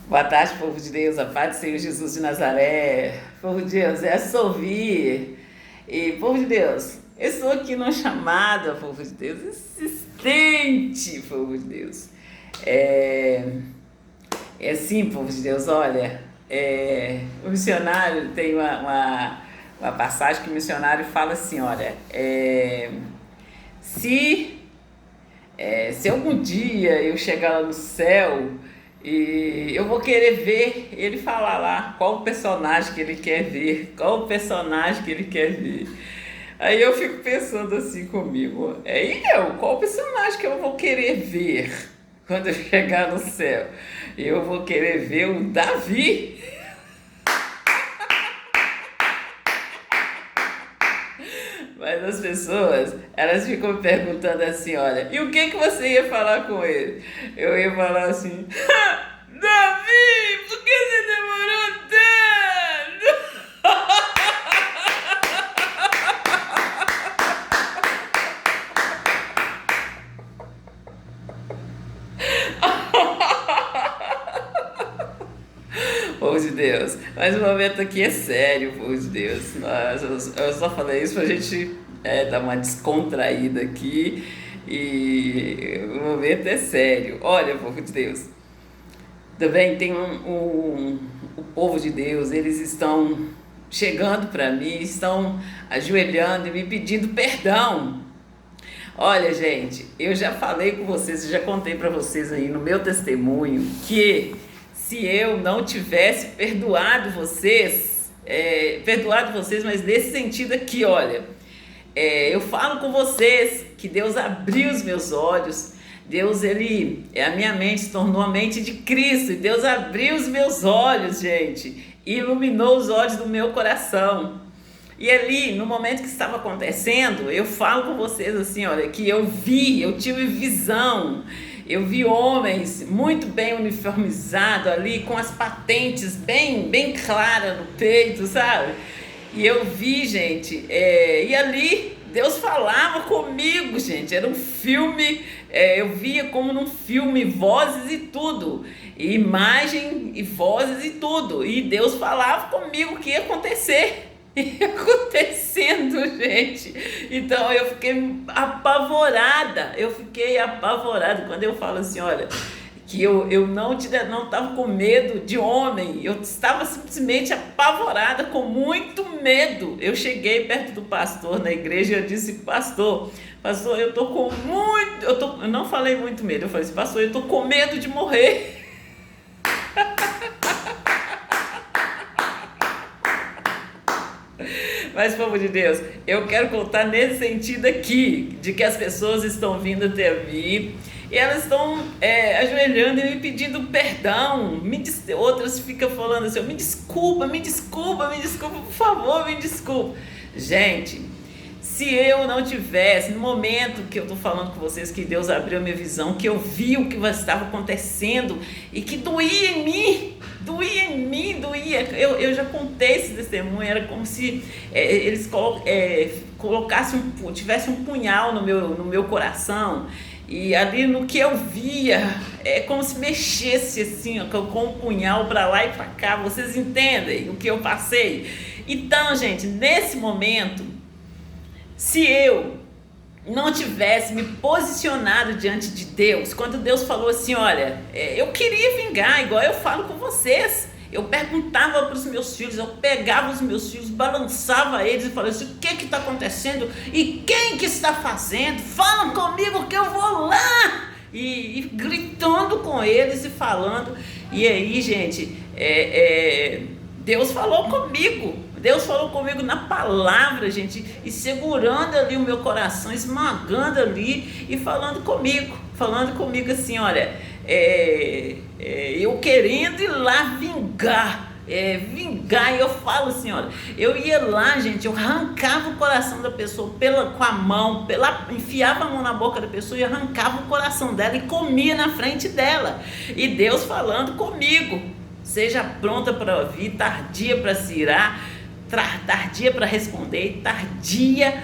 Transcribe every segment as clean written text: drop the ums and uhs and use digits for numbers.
Boa tarde, povo de Deus, a paz do Senhor Jesus de Nazaré. Povo de Deus, é só ouvir. E, povo de Deus, eu estou aqui numa chamada, povo de Deus, insistente, povo de Deus. É, é assim, povo de Deus, olha, o missionário tem uma passagem que o missionário fala assim, olha, se se algum dia eu chegar lá no céu e eu vou querer ver ele falar lá qual o personagem que ele quer ver, qual o personagem que ele quer ver. Aí eu fico pensando assim comigo, e eu? Qual o personagem que eu vou querer ver quando eu chegar no céu? Eu vou querer ver o Davi. Mas as pessoas, elas ficam perguntando assim, olha, e o que que você ia falar com ele? Eu ia falar assim, Davi, por que você demorou tanto? Povo de Deus, mas o momento aqui é sério, povo de Deus. Eu só falei isso pra gente dar uma descontraída aqui e o momento é sério. Olha, povo de Deus, também tem o povo de Deus, eles estão chegando para mim, estão ajoelhando e me pedindo perdão. Olha, gente, eu já falei com vocês, eu já contei para vocês aí no meu testemunho que se eu não tivesse perdoado vocês, mas nesse sentido aqui, olha, eu falo com vocês que Deus abriu os meus olhos. Deus, a minha mente se tornou a mente de Cristo, e Deus abriu os meus olhos, gente, e iluminou os olhos do meu coração. E ali, no momento que estava acontecendo, eu falo com vocês assim, olha, que eu tive visão, eu vi homens muito bem uniformizados ali, com as patentes bem claras no peito, sabe? E eu vi, gente, e ali Deus falava comigo, gente, era um filme, eu via como num filme, vozes e tudo, e imagem e vozes e tudo, e Deus falava comigo o que ia acontecer. E acontecendo, gente. Então eu fiquei apavorada. Quando eu falo assim, olha, que eu não estava com medo de homem, eu estava simplesmente apavorada, com muito medo. Eu cheguei perto do pastor na igreja e eu disse, pastor, eu tô com muito, eu não falei muito medo, eu falei assim, pastor, eu tô com medo de morrer. Mas, povo de Deus, eu quero contar nesse sentido aqui, de que as pessoas estão vindo até mim e elas estão ajoelhando e me pedindo perdão. Outras ficam falando assim, me desculpa, por favor, me desculpa. Gente, se eu não tivesse, no momento que eu estou falando com vocês, que Deus abriu a minha visão, que eu vi o que estava acontecendo e que doía em mim, eu já contei esse testemunho, era como se eles tivessem um punhal no meu coração, e ali no que eu via, é como se mexesse assim, ó, com um punhal para lá e para cá, vocês entendem o que eu passei? Então, gente, nesse momento, se eu não tivesse me posicionado diante de Deus, quando Deus falou assim, olha, eu queria vingar, igual eu falo com vocês, eu perguntava para os meus filhos, eu pegava os meus filhos, balançava eles e falava assim, o que está acontecendo? E quem que está fazendo? Falam comigo que eu vou lá! E gritando com eles e falando, e aí, gente, Deus falou comigo na palavra, gente, e segurando ali o meu coração, esmagando ali e falando comigo assim, olha, eu querendo ir lá vingar, e eu falo assim, olha, eu ia lá, gente, eu arrancava o coração da pessoa com a mão, enfiava a mão na boca da pessoa e arrancava o coração dela e comia na frente dela, e Deus falando comigo, seja pronta para ouvir, tardia para se irar, tardia para responder, tardia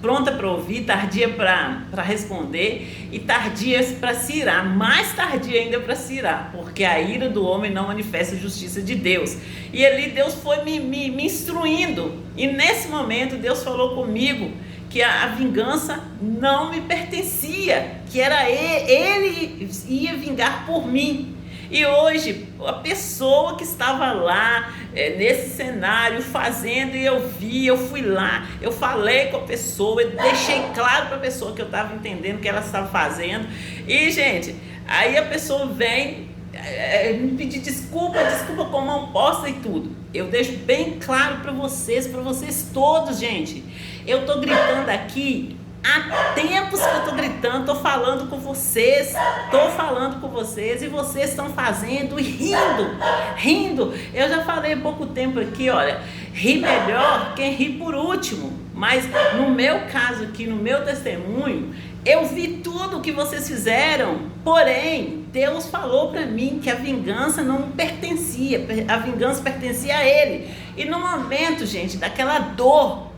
pronta para ouvir, tardia para responder e tardia para se irar, mais tardia ainda para se irar, porque a ira do homem não manifesta a justiça de Deus. E ali Deus foi me instruindo, e nesse momento Deus falou comigo que a vingança não me pertencia, que era ele ia vingar por mim. E hoje, a pessoa que estava lá, nesse cenário, fazendo, e eu fui lá, eu falei com a pessoa, eu deixei claro para a pessoa que eu estava entendendo o que ela estava fazendo. E, gente, aí a pessoa vem me pedir desculpa com a mão posta e tudo. Eu deixo bem claro para vocês todos, gente. Eu estou gritando aqui. Há tempos que eu estou gritando, estou falando com vocês, e vocês estão fazendo e rindo. Eu já falei há pouco tempo aqui, olha, ri melhor quem ri por último, mas no meu caso aqui, no meu testemunho, eu vi tudo o que vocês fizeram, porém, Deus falou para mim que a vingança não pertencia, a vingança pertencia a Ele. E no momento, gente, daquela dor,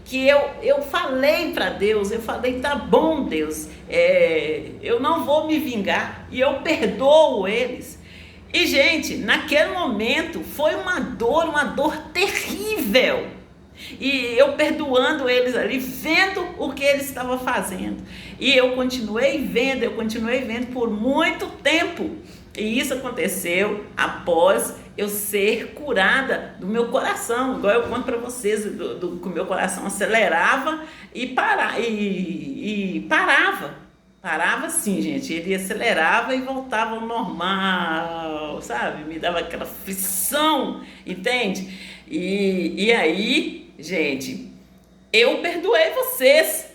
que eu falei para Deus, eu falei, tá bom, Deus, eu não vou me vingar, e eu perdoo eles. E, gente, naquele momento foi uma dor terrível, e eu perdoando eles ali, vendo o que eles estavam fazendo, e eu continuei vendo por muito tempo. E isso aconteceu após eu ser curada do meu coração, igual eu conto para vocês, que o meu coração acelerava e parava sim, gente, ele acelerava e voltava ao normal, sabe, me dava aquela frição, entende? E aí, gente, eu perdoei vocês.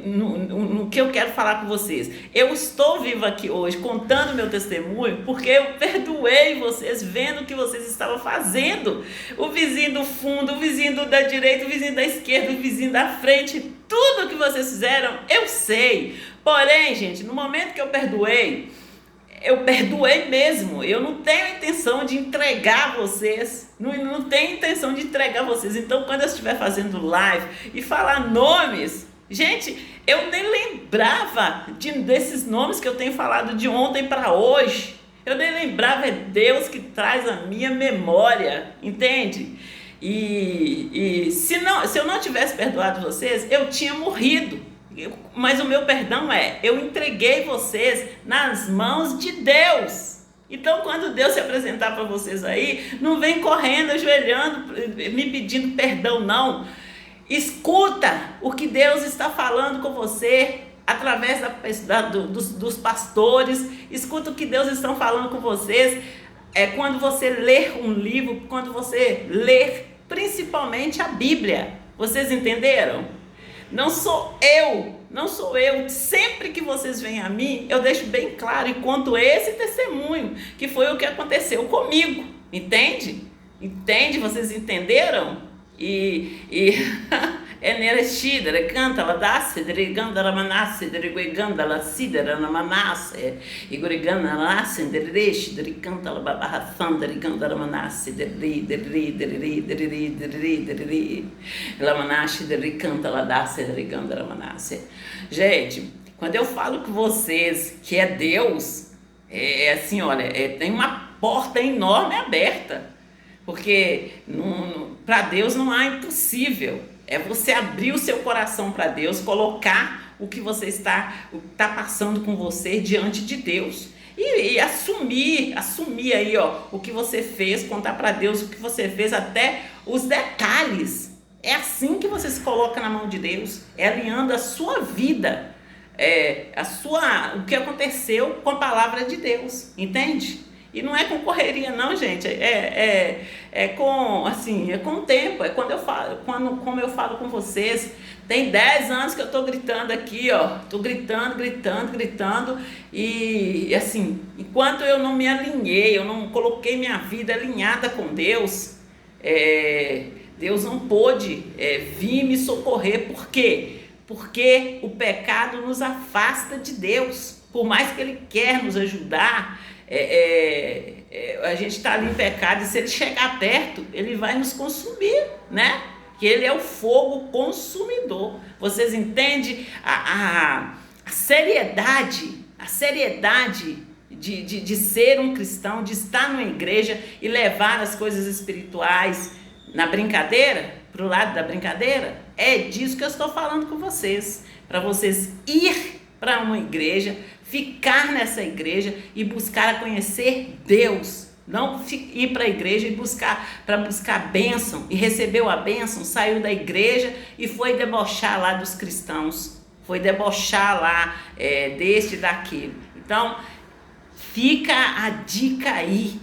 No que eu quero falar com vocês, eu estou viva aqui hoje contando meu testemunho porque eu perdoei vocês, vendo o que vocês estavam fazendo, o vizinho do fundo, o vizinho da direita, o vizinho da esquerda, o vizinho da frente, tudo que vocês fizeram, eu sei. Porém, gente, no momento que eu perdoei mesmo. Eu não tenho a intenção de entregar vocês. Não tenho intenção de entregar vocês. Então, quando eu estiver fazendo live e falar nomes, gente, eu nem lembrava desses nomes que eu tenho falado de ontem para hoje. Eu nem lembrava, é Deus que traz a minha memória, entende? E se eu não tivesse perdoado vocês, eu tinha morrido. Mas o meu perdão eu entreguei vocês nas mãos de Deus. Então, quando Deus se apresentar para vocês aí, não vem correndo, ajoelhando, me pedindo perdão, não. Escuta o que Deus está falando com você através dos pastores. Escuta o que Deus está falando com vocês. Quando você ler um livro, quando você ler principalmente a Bíblia. Vocês entenderam? Não sou eu. Sempre que vocês vêm a mim, eu deixo bem claro e conto esse testemunho, que foi o que aconteceu comigo. Entende? Vocês entenderam? Enereshidere canta la dasse deriganda la manasse derigueganda la sidera na manasse igoriganda la nasse deresh dericanta la babarração deriganda la manasse deri la manasse dericanta la dasse deriganda la manasse. Gente, quando eu falo com vocês que é Deus, assim, olha, tem uma porta enorme aberta, porque para Deus não há impossível. É você abrir o seu coração para Deus, colocar o que você está passando com você diante de Deus e assumir aí, o que você fez, contar para Deus o que você fez, até os detalhes. É assim que você se coloca na mão de Deus, alinhando a sua vida, o que aconteceu com a palavra de Deus, entende? E não é com correria não, gente, com o tempo, como eu falo com vocês, tem 10 anos que eu estou gritando aqui, estou gritando, e assim, enquanto eu não me alinhei, eu não coloquei minha vida alinhada com Deus, Deus não pôde vir me socorrer. Por quê? Porque o pecado nos afasta de Deus. Por mais que Ele quer nos ajudar, a gente está ali em pecado, e se Ele chegar perto, Ele vai nos consumir, né? Que Ele é o fogo consumidor. Vocês entendem a seriedade, de ser um cristão, de estar numa igreja e levar as coisas espirituais na brincadeira, para o lado da brincadeira? É disso que eu estou falando com vocês, para vocês ir para uma igreja, ficar nessa igreja e buscar conhecer Deus. Não ir para a igreja e para buscar bênção, e recebeu a bênção, saiu da igreja e foi debochar lá dos cristãos, foi debochar lá deste e daquele. Então, fica a dica aí,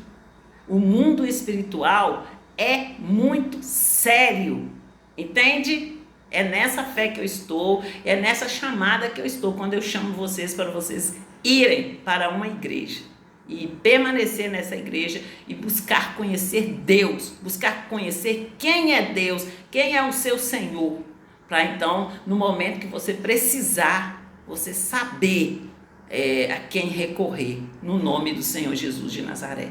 o mundo espiritual é muito sério, entende? É nessa fé que eu estou, é nessa chamada que eu estou, quando eu chamo vocês para vocês irem para uma igreja e permanecer nessa igreja e buscar conhecer Deus, buscar conhecer quem é Deus, quem é o seu Senhor, para então, no momento que você precisar, você saber a quem recorrer, no nome do Senhor Jesus de Nazaré.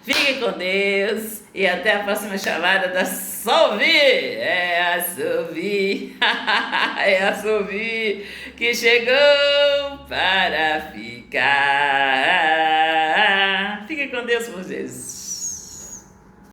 Fiquem com Deus e até a próxima chamada da Solvi. É a Solvi, é a Solvi que chegou para ficar.